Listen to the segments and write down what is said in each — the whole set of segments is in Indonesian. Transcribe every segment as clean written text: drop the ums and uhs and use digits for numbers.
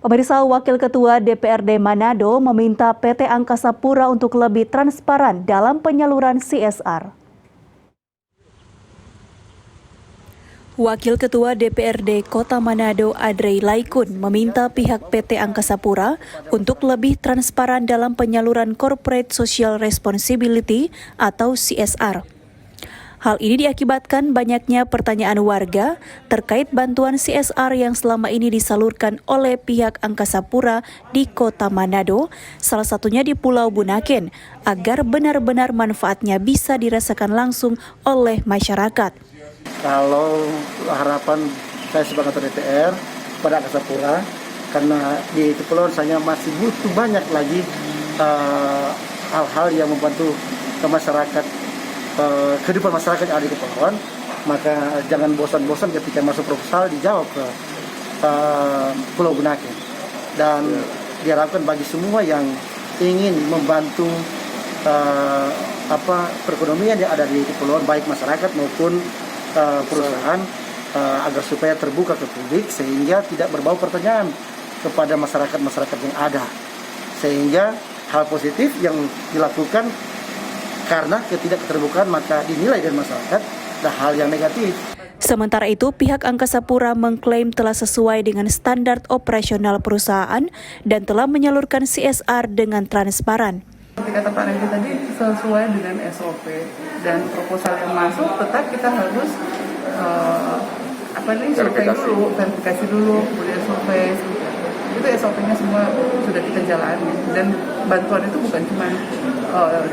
Pemirsa, Wakil Ketua DPRD Manado meminta PT Angkasa Pura untuk lebih transparan dalam penyaluran CSR. Wakil Ketua DPRD Kota Manado Adrei Laikun meminta pihak PT Angkasa Pura untuk lebih transparan dalam penyaluran Corporate Social Responsibility atau CSR. Hal ini diakibatkan banyaknya pertanyaan warga terkait bantuan CSR yang selama ini disalurkan oleh pihak Angkasa Pura di Kota Manado, salah satunya di Pulau Bunaken, agar benar-benar manfaatnya bisa dirasakan langsung oleh masyarakat. Kalau harapan saya sebagai ketua DPR pada Angkasa Pura, karena di kepulauan saya masih butuh banyak lagi hal-hal yang membantu ke masyarakat, kehidupan masyarakat yang ada di kepulauan, maka jangan bosan-bosan ketika masuk proposal dijawab ke Pulau Bunaken. Dan diharapkan bagi semua yang ingin membantu perekonomian yang ada di kepulauan, baik masyarakat maupun perusahaan, agar supaya terbuka ke publik sehingga tidak berbau pertanyaan kepada masyarakat yang ada, sehingga hal positif yang dilakukan karena ketidakterbukaan maka dinilai dari masyarakat dan hal yang negatif. Sementara itu, pihak Angkasa Pura mengklaim telah sesuai dengan standar operasional perusahaan dan telah menyalurkan CSR dengan transparan. Seperti kata Pak Randy tadi, sesuai dengan SOP dan proposal yang masuk tetap kita harus survei dulu, verifikasi dulu, kemudian survei. Itu SOP-nya semua sudah kita jalani, dan bantuan itu bukan cuma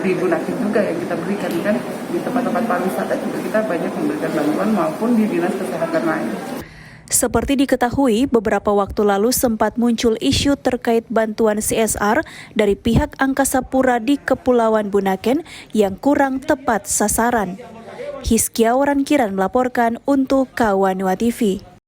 di Bunaken juga yang kita berikan, kan di tempat-tempat pariwisata juga kita banyak memberikan bantuan maupun di dinas kesehatan lain. Seperti diketahui, beberapa waktu lalu sempat muncul isu terkait bantuan CSR dari pihak Angkasa Pura di Kepulauan Bunaken yang kurang tepat sasaran. Hizkia Warankiran melaporkan untuk Kawanua TV.